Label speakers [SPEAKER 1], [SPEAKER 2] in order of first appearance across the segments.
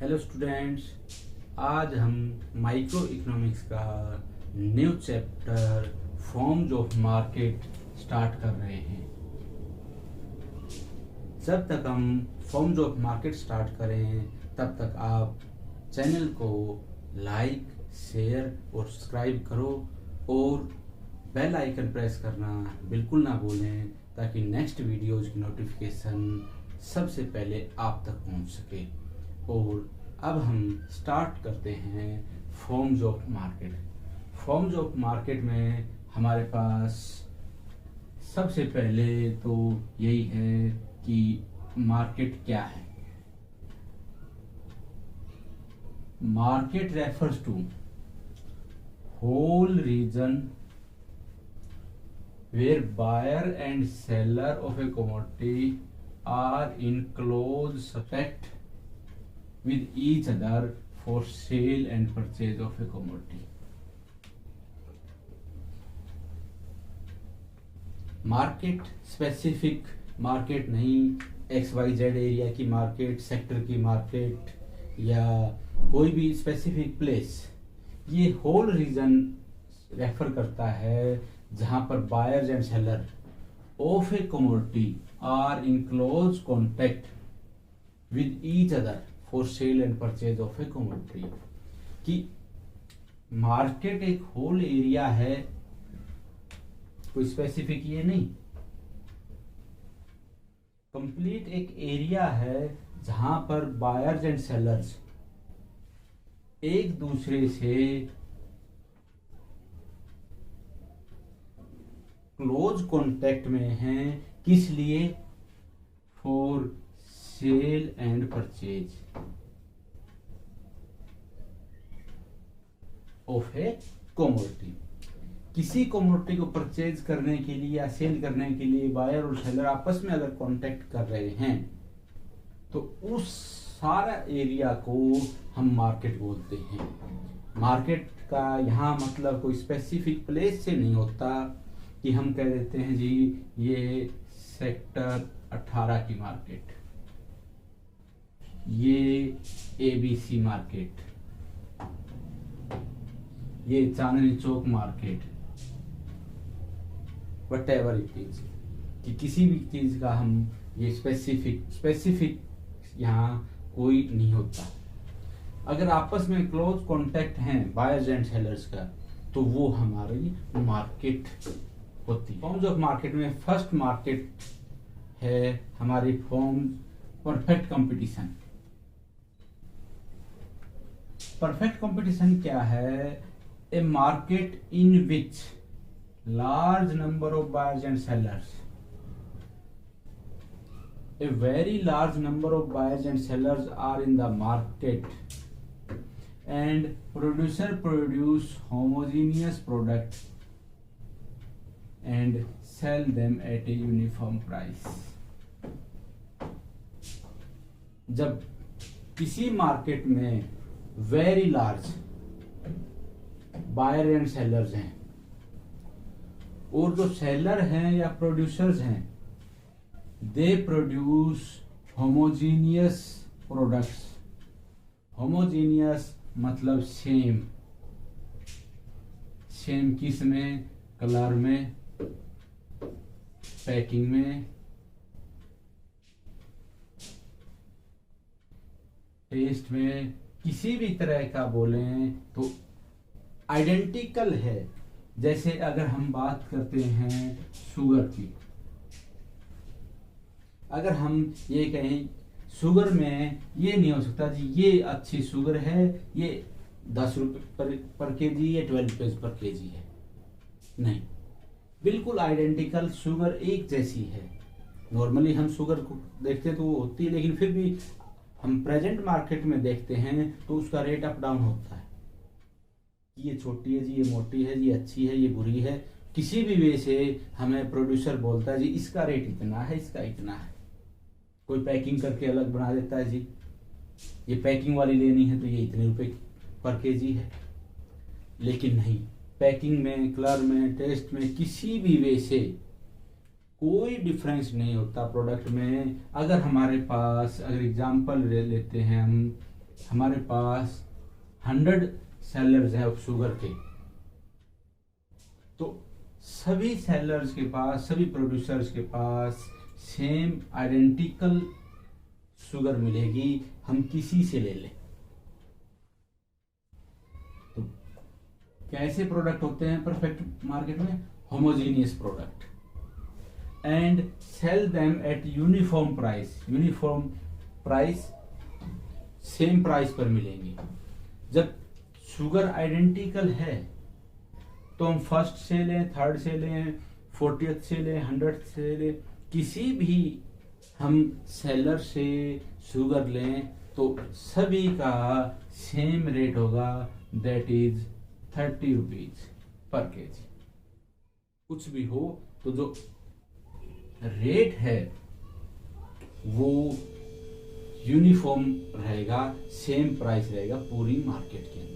[SPEAKER 1] Hello students, आज हम micro economics का new chapter forms of market start कर रहे हैं। जब तक हम फॉर्म्स ऑफ मार्केट स्टार्ट करें तब तक आप चैनल को लाइक, शेयर और सब्सक्राइब करो और बेल आइकन प्रेस करना बिल्कुल ना भूलें ताकि नेक्स्ट वीडियोज़ की नोटिफिकेशन सबसे पहले आप तक पहुंच सके। और अब हम स्टार्ट करते हैं forms of market. Forms of market में हमारे पास सबसे पहले तो यही है कि मार्केट क्या है। Market refers to whole region where buyer and seller of a commodity are in close contact with each other for sale and purchase of a commodity. Market specific market नहीं, XYZ एरिया की market, sector की market या कोई भी specific place, ये whole region refer करता है जहां पर buyers and seller of a commodity are in close contact with each other for sale and purchase of a commodity. कि मार्केट एक होल एरिया है, कोई स्पेसिफिक ये नहीं, कंप्लीट एक एरिया है जहां पर बायर्स एंड सेलर्स एक दूसरे से क्लोज कॉन्टेक्ट में हैं। किस लिए? For sale and purchase of a commodity. किसी कमोडिटी को परचेज करने के लिए या सेल करने के लिए बायर और सेलर आपस में अगर कांटेक्ट कर रहे हैं तो उस सारा एरिया को हम मार्केट बोलते हैं। मार्केट का यहाँ मतलब कोई स्पेसिफिक प्लेस से नहीं होता कि हम कह देते हैं जी ये सेक्टर 18 की मार्केट, ये ABC मार्केट, ये Chandni Chowk market, whatever it is, कि किसी भी चीज का हम ये स्पेसिफिक यहाँ कोई नहीं होता। अगर आपस में क्लोज कांटेक्ट हैं बायर्स एंड सेलर्स का तो वो हमारी मार्केट होती है। फॉर्म्स ऑफ मार्केट में फर्स्ट मार्केट है हमारी form perfect competition. Perfect competition क्या है? A market in which large number of buyers and sellers, a very large number of buyers and sellers are in the market and produce homogeneous product and sell them at a uniform price। जब किसी market में very large buyer and sellers हैं और जो seller हैं या producers हैं they produce homogeneous products. Homogeneous मतलब सेम किस में? कलर में, पैकिंग में, टेस्ट में, किसी भी तरह का बोलें तो आइडेंटिकल है। जैसे अगर हम बात करते हैं शुगर की, अगर हम ये कहें शुगर में ये नहीं हो सकता जी ये अच्छी शुगर है, ये 10 रुपए पर केजी, ये 12 रुपए पर केजी है, नहीं, बिल्कुल आइडेंटिकल शुगर एक जैसी है। नॉर्मली हम शुगर को देखते हैं तो वो होती है, लेकिन फिर भी हम प्रेजेंट मार्केट में देखते हैं तो उसका रेट अप डाउन होता है। ये छोटी है जी, ये मोटी है जी, अच्छी है, ये बुरी है, किसी भी वे से हमें प्रोड्यूसर बोलता है जी इसका रेट इतना है, इसका इतना है। कोई पैकिंग करके अलग बना देता है जी ये पैकिंग वाली लेनी है तो ये इतने रुपए पर केजी है, लेकिन नहीं, पैकिंग में, कलर में, टेस्ट में, किसी भी वे से कोई डिफरेंस नहीं होता प्रोडक्ट में। अगर हमारे पास, अगर एग्जांपल ले लेते हैं हम हमारे पास 100 सेलर्स हैं शुगर के, तो सभी सेलर्स के पास, सभी प्रोड्यूसर्स के पास सेम आइडेंटिकल शुगर मिलेगी, हम किसी से ले लें। तो कैसे प्रोडक्ट होते हैं परफेक्ट मार्केट में? Homogeneous product, and sell them at uniform price. Uniform price, same price पर मिलेंगे। जब शुगर आइडेंटिकल है तो हम फर्स्ट से लें, थर्ड से लें, 40th से लें, 100th से लें, किसी भी हम सेलर से शुगर लें तो सभी का सेम रेट होगा, that is 30 rupees per KG. कुछ भी हो तो जो रेट है वो यूनिफॉर्म रहेगा, सेम प्राइस रहेगा पूरी मार्केट के अंदर।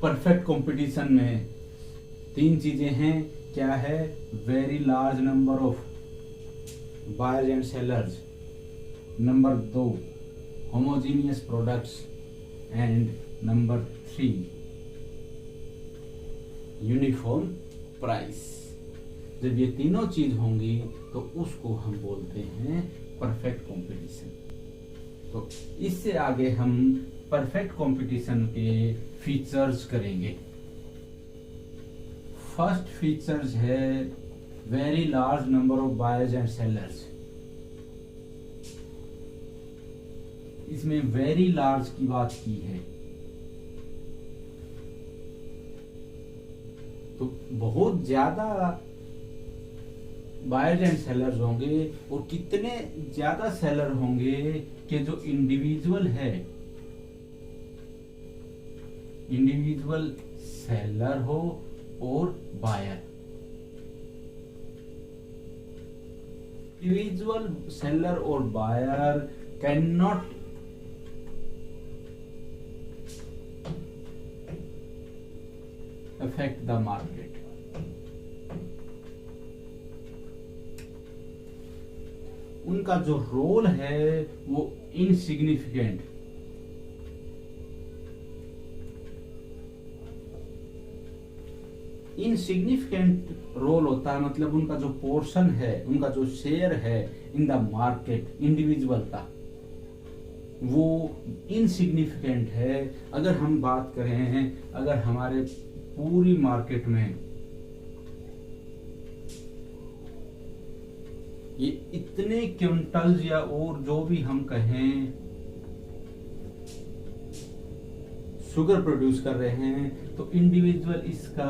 [SPEAKER 1] परफेक्ट कंपटीशन में 3 चीजें हैं। क्या है? Very large number of buyers and sellers, number 2 homogeneous products, and number 3 uniform price. जब ये तीनों चीज होंगी तो उसको हम बोलते हैं परफेक्ट कंपटीशन। तो इससे आगे हम परफेक्ट कंपटीशन के फीचर्स करेंगे। फर्स्ट फीचर्स है very large number of buyers and sellers. इसमें वेरी लार्ज की बात की है, तो बहुत ज्यादा बायर्स एंड सेलर्स होंगे, और कितने ज्यादा सेलर होंगे कि जो इंडिविजुअल है, इंडिविजुअल सेलर हो और बायर। इंडिविजुअल सेलर और buyer can not affect the market. उनका जो रोल है वो इनसिग्निफिकेंट, इनसिग्निफिकेंट रोल होता है। मतलब उनका जो पोर्शन है, उनका जो शेयर है इन द मार्केट इंडिविजुअल का, वो इनसिग्निफिकेंट है। अगर हम बात करें, अगर हमारे पूरी मार्केट में ये इतने क्विंटल्स या और जो भी हम कहें शुगर प्रोड्यूस कर रहे हैं, तो इंडिविजुअल इसका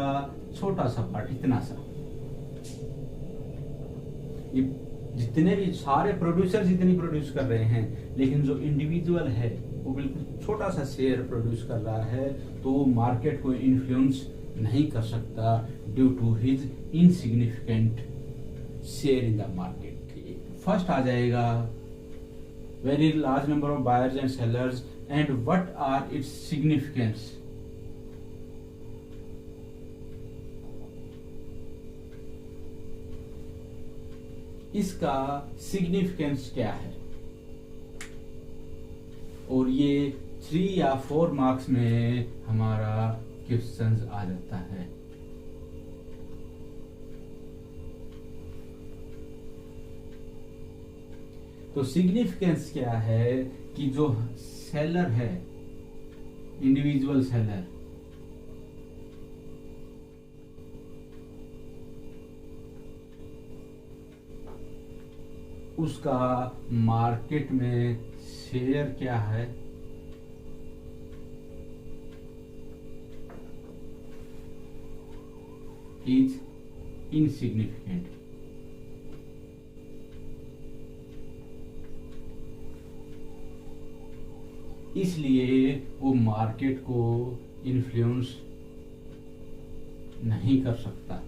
[SPEAKER 1] छोटा सा पार्ट, इतना सा। ये जितने भी सारे प्रोड्यूसर जितनी प्रोड्यूस कर रहे हैं, लेकिन जो इंडिविजुअल है वो बिल्कुल छोटा सा शेयर प्रोड्यूस कर रहा है, तो वो मार्केट को इन्फ्लुएंस नहीं कर सकता due to his insignificant share in the market. First आ जाएगा very large number of buyers and sellers, and what are its significance. इसका सिग्निफिकेंस क्या है? और ये 3 या 4 मार्क्स में हमारा क्वेश्चंस आ जाता है। तो सिग्निफिकेंस क्या है कि जो सेलर है, इंडिविजुअल सेलर, उसका मार्केट में शेयर क्या है, इज इनसिग्निफिकेंट। इसलिए वो मार्केट को इन्फ्लुएंस नहीं कर सकता,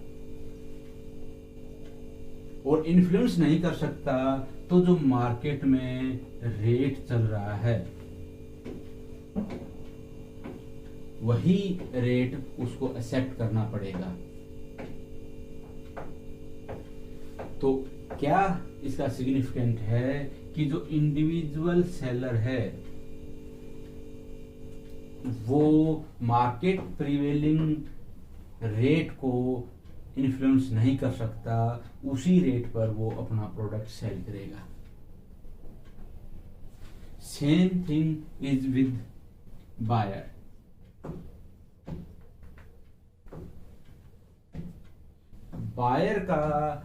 [SPEAKER 1] और इन्फ्लुएंस नहीं कर सकता तो जो मार्केट में रेट चल रहा है वही रेट उसको एक्सेप्ट करना पड़ेगा। तो क्या इसका सिग्निफिकेंट है कि जो इंडिविजुअल सेलर है वो मार्केट प्रिवेलिंग रेट को इन्फ्लुएंस नहीं कर सकता, उसी रेट पर वो अपना प्रोडक्ट सेल करेगा। Same thing is with buyer. Buyer का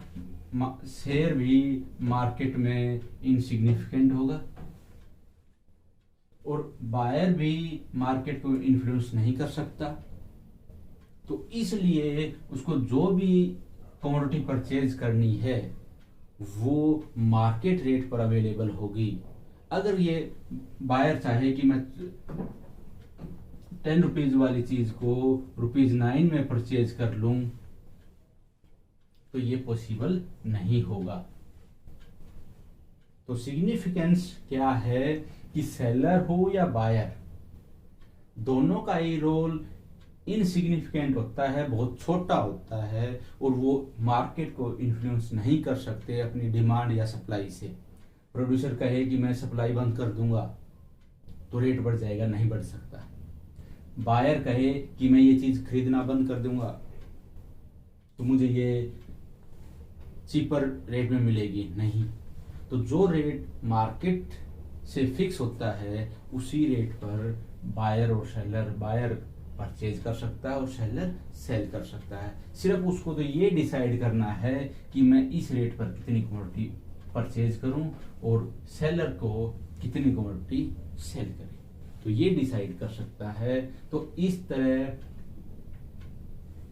[SPEAKER 1] शेयर भी मार्केट में इनसिग्निफिकेंट होगा और बायर भी मार्केट को इन्फ्लुएंस नहीं कर सकता, तो इसलिए उसको जो भी कमोडिटी परचेज करनी है वो मार्केट रेट पर अवेलेबल होगी। अगर ये बायर चाहे कि मैं 10 रुपीज वाली चीज को ₹9 में परचेज कर लूं, तो ये पॉसिबल नहीं होगा। तो सिग्निफिकेंस क्या है कि सेलर हो या बायर, दोनों का ही रोल इनसिग्निफिकेंट होता है, बहुत छोटा होता है और वो मार्केट को इन्फ्लुएंस नहीं कर सकते अपनी डिमांड या सप्लाई से। प्रोड्यूसर कहे कि मैं सप्लाई बंद कर दूंगा तो रेट बढ़ जाएगा, नहीं बढ़ सकता। बायर कहे कि मैं ये चीज खरीदना बंद कर दूंगा तो मुझे ये चीपर रेट में मिलेगी, नहीं। तो जो रेट मार्केट से फिक्स होता है उसी रेट पर बायर और सेलर, बायर परचेज कर सकता है और सेलर सेल कर सकता है। सिर्फ उसको तो ये डिसाइड करना है कि मैं इस रेट पर कितनी कमोडिटी परचेज करूं और सेलर को कितनी कमोडिटी सेल करे, तो ये डिसाइड कर सकता है। तो इस तरह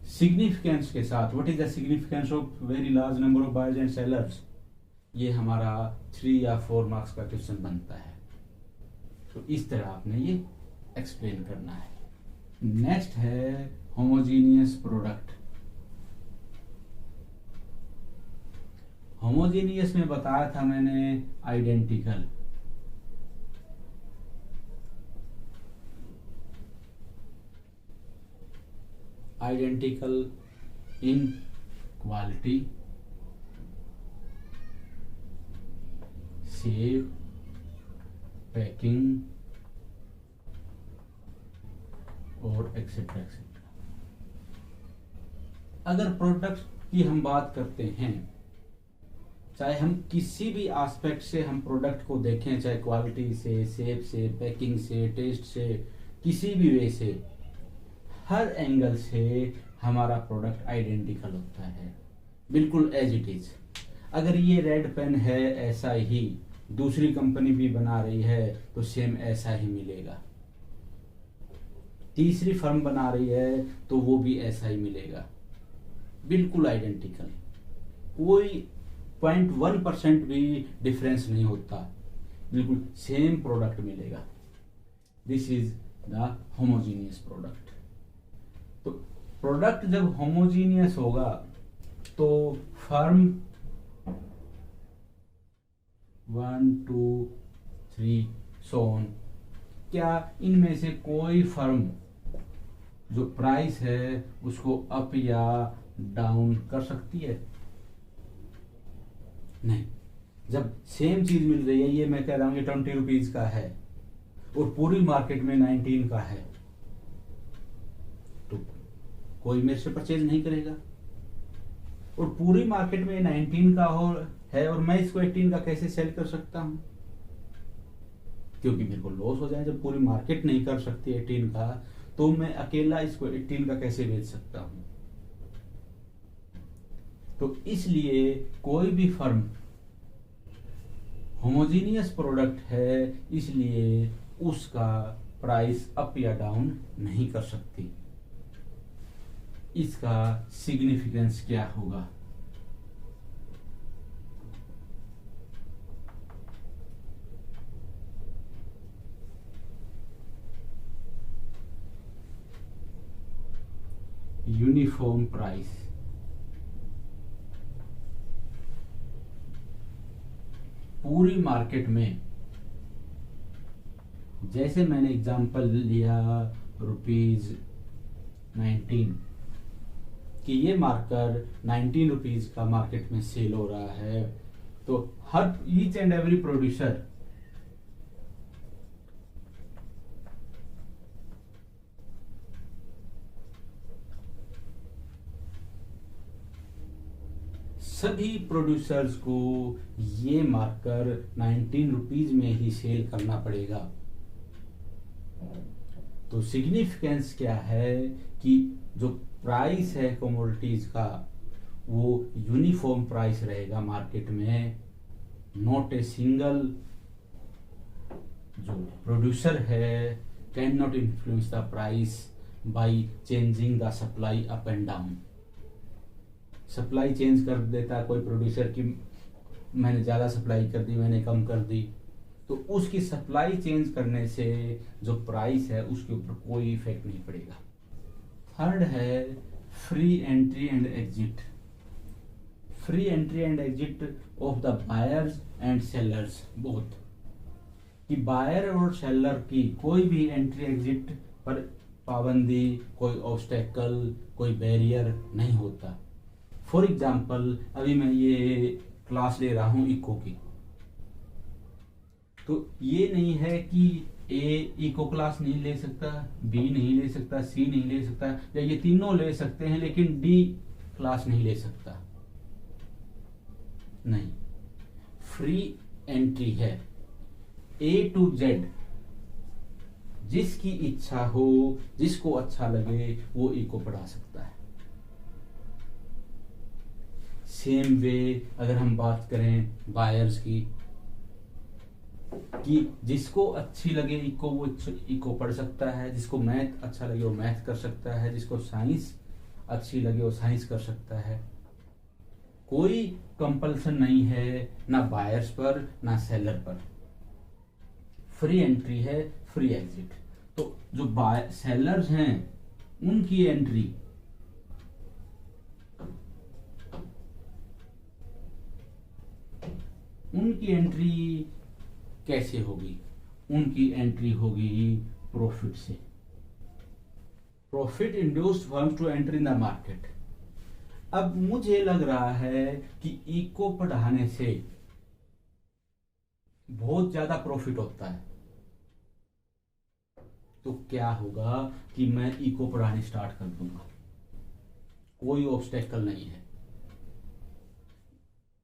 [SPEAKER 1] सिग्निफिकेंस के साथ, what is the significance of very large number of buyers and sellers, ये हमारा 3 या 4 मार्क्स का क्वेश्चन बनता है। तो इस तरह आपने ये एक्सप्लेन करना है। नेक्स्ट है होमोजीनियस प्रोडक्ट। होमोजीनियस में बताया था मैंने identical, identical in quality, shape, packing और एक्सेट्रा एक्सेट्रा। अगर प्रोडक्ट की हम बात करते हैं, चाहे हम किसी भी एस्पेक्ट से हम प्रोडक्ट को देखें, चाहे क्वालिटी से, शेप से, पैकिंग से, टेस्ट से, किसी भी वे से, हर एंगल से हमारा प्रोडक्ट आइडेंटिकल होता है, बिल्कुल एज इट इज। अगर ये रेड पेन है ऐसा ही दूसरी कंपनी भी बना रही है तो सेम ऐसा ही मिलेगा, तीसरी फर्म बना रही है तो वो भी ऐसा ही मिलेगा, बिल्कुल आइडेंटिकल, कोई 0.1% भी डिफरेंस नहीं होता, बिल्कुल सेम प्रोडक्ट मिलेगा। This is the homogeneous product. तो प्रोडक्ट जब होमोजीनियस होगा तो फर्म 1 2 3 सो ऑन, क्या इनमें से कोई फर्म जो प्राइस है उसको अप या डाउन कर सकती है? नहीं। जब सेम चीज मिल रही है, ये मैं कह रहा हूं ये 20 रुपीज का है और पूरी मार्केट में 19 का है, तो कोई मेरे से परचेज नहीं करेगा। और पूरी मार्केट में 19 का हो है और मैं इसको 18 का कैसे सेल कर सकता हूं? क्योंकि मेरे को लॉस हो जाए। जब पूरी मार्केट नहीं कर सकती 18 का, तो मैं अकेला इसको 18 का कैसे बेच सकता हूं? तो इसलिए कोई भी फर्म होमोजीनियस प्रोडक्ट है, इसलिए उसका प्राइस अप या डाउन नहीं कर सकती। इसका सिग्निफिकेंस क्या होगा? Uniform price. पूरी मार्केट में, जैसे मैंने एग्जांपल लिया ₹19 कि ये मार्कर 19 रुपीज का मार्केट में सेल हो रहा है, तो हर ईच एंड एवरी प्रोड्यूसर सभी प्रोड्यूसर्स को ये मार्कर 19 रुपीज में ही सेल करना पड़ेगा। तो सिग्निफिकेंस क्या है कि जो प्राइस है कमोडिटीज का वो यूनिफॉर्म प्राइस रहेगा मार्केट में। नॉट ए सिंगल जो प्रोड्यूसर है can not influence the price by changing the supply up and down. Supply change कर देता है कोई प्रोड्यूसर की, मैंने ज़्यादा सप्लाई कर दी, मैंने कम कर दी, तो उसकी सप्लाई चेंज करने से जो प्राइस है उसके ऊपर कोई इफेक्ट नहीं पड़ेगा। थर्ड है free entry and exit. Free entry and exit of the buyers and sellers both, कि बायर और सेलर की कोई भी एंट्री एग्जिट पर पाबंदी, कोई ऑब्स्टेकल, कोई बैरियर नहीं होता। फॉर एग्जाम्पल अभी मैं ये क्लास ले रहा हूं इको की, तो ये नहीं है कि ए इको क्लास नहीं ले सकता, बी नहीं ले सकता, सी नहीं ले सकता, या ये तीनों ले सकते हैं लेकिन डी क्लास नहीं ले सकता। नहीं, फ्री एंट्री है। ए टू जेड जिसकी इच्छा हो, जिसको अच्छा लगे वो इको पढ़ा सकता है। सेम वे अगर हम बात करें बायर्स की, कि जिसको अच्छी लगे इको वो इको पढ़ सकता है, जिसको मैथ अच्छा लगे वो मैथ कर सकता है, जिसको साइंस अच्छी लगे वो साइंस कर सकता है। कोई कंपल्सन नहीं है ना बायर्स पर ना सेलर पर। फ्री एंट्री है, फ्री एग्जिट। तो जो सेलर्स हैं उनकी एंट्री कैसे होगी? उनकी एंट्री होगी प्रॉफिट से। Profit induced firm to enter in the market. अब मुझे लग रहा है कि इको पढ़ाने से बहुत ज्यादा प्रॉफिट होता है, तो क्या होगा कि मैं इको पढ़ाने स्टार्ट कर दूंगा, कोई ऑब्स्टेकल नहीं है।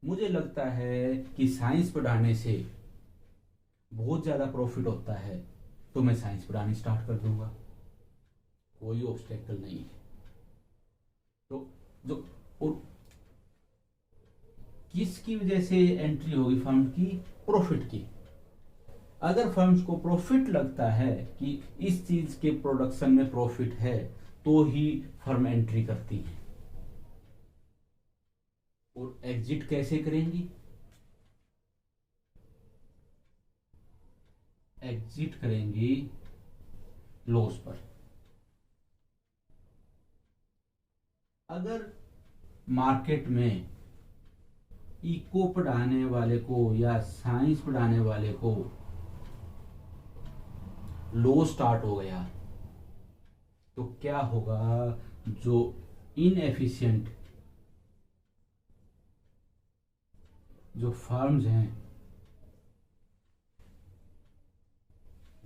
[SPEAKER 1] मुझे लगता है कि साइंस पढ़ाने से बहुत ज्यादा प्रॉफिट होता है, तो मैं साइंस पढ़ानी स्टार्ट कर दूंगा, कोई ऑब्स्टेकल नहीं है। तो जो और किसकी वजह से एंट्री होगी फर्म की? प्रॉफिट की। अगर फर्म्स को प्रॉफिट लगता है कि इस चीज के प्रोडक्शन में प्रॉफिट है, तो ही फर्म एंट्री करती है। और एग्जिट कैसे करेंगी? एग्जिट करेंगी लॉस पर। अगर मार्केट में इको पढ़ाने वाले को या साइंस पढ़ाने वाले को लॉस स्टार्ट हो गया, तो क्या होगा? जो इनएफिशिएंट जो फर्म्स हैं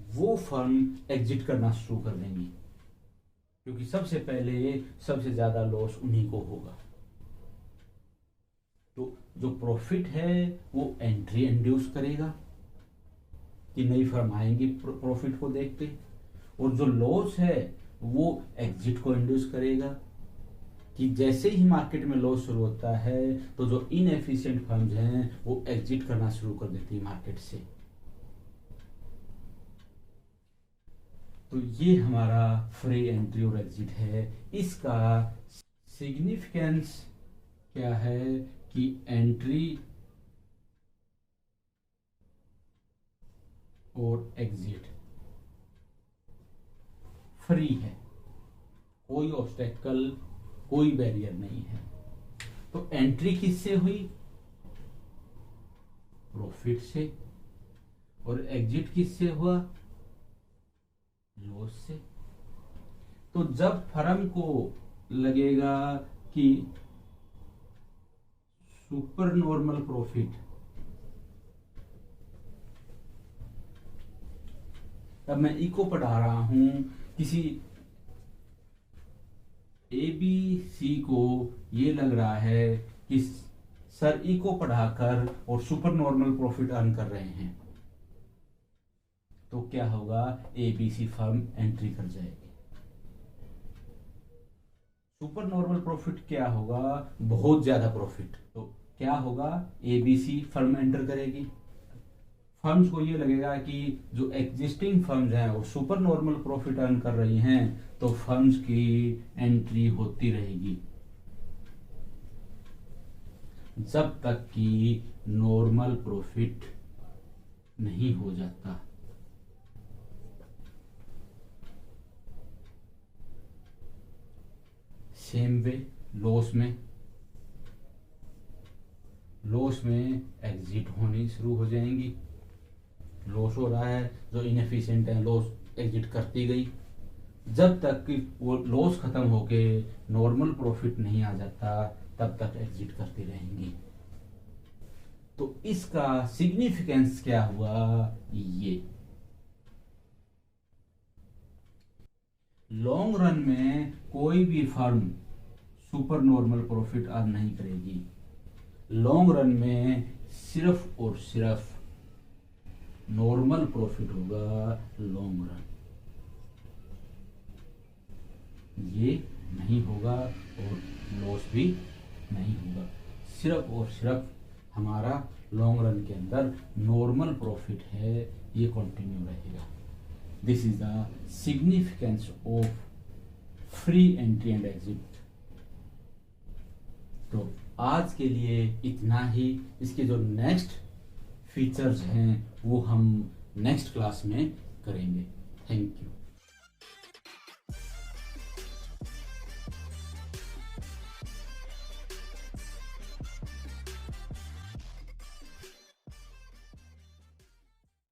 [SPEAKER 1] वो फर्म एग्जिट करना शुरू कर देंगी, क्योंकि सबसे पहले सबसे ज्यादा लॉस उन्हीं को होगा। तो जो प्रॉफिट है वो एंट्री इंड्यूस करेगा कि नई फर्म आएंगी प्रॉफिट को देख के, और जो लॉस है वो एग्जिट को इंड्यूस करेगा कि जैसे ही मार्केट में लॉस शुरू होता है तो जो इनएफिशिएंट फर्म्स हैं वो एग्जिट करना शुरू कर देती है मार्केट से। तो ये हमारा फ्री एंट्री और एग्जिट है। इसका सिग्निफिकेंस क्या है कि एंट्री और एग्जिट फ्री है, कोई ऑब्स्टेकल, कोई बैरियर नहीं है। तो एंट्री किससे हुई? प्रॉफिट से। और एग्जिट किससे हुआ? लॉस से। तो जब फर्म को लगेगा कि सुपर नॉर्मल प्रॉफिट अब मैं इको पढ़ा रहा हूं किसी ए बी सी को, ये लग रहा है कि सर इको पढ़ाकर और सुपर नॉर्मल प्रॉफिट अर्न कर रहे हैं, तो क्या होगा, A B C firm entry कर जाएगी। सुपर नॉर्मल प्रॉफिट क्या होगा, बहुत ज्यादा प्रॉफिट, तो क्या होगा, A B C firm enter करेगी। फर्म्स को ये लगेगा कि जो एग्जिस्टिंग फर्म्स हैं वो सुपर नॉर्मल प्रॉफिट अर्न कर रही हैं, तो फर्म्स की एंट्री होती रहेगी जब तक कि नॉर्मल प्रॉफिट नहीं हो जाता। सेम वे लॉस में एग्जिट होनी शुरू हो जाएंगी। लॉस हो रहा है, जो इनएफिशिएंट है लॉस एग्जिट करती गई, जब तक कि वो लॉस खत्म होके नॉर्मल प्रॉफिट नहीं आ जाता तब तक एग्जिट करती रहेंगी। तो इसका सिग्निफिकेंस क्या हुआ, ये लॉन्ग रन में कोई भी firm super normal profit earn नहीं करेगी। लॉन्ग रन में सिर्फ और सिर्फ नॉर्मल प्रॉफिट होगा। लॉन्ग रन ये नहीं होगा और लॉस भी नहीं होगा, सिर्फ और सिर्फ हमारा लॉन्ग रन के अंदर नॉर्मल प्रॉफिट है, ये कंटिन्यू रहेगा। This is the significance of free entry and exit. तो आज के लिए इतना ही। इसके जो नेक्स्ट फीचर्स हैं वो हम नेक्स्ट क्लास में करेंगे। Thank you.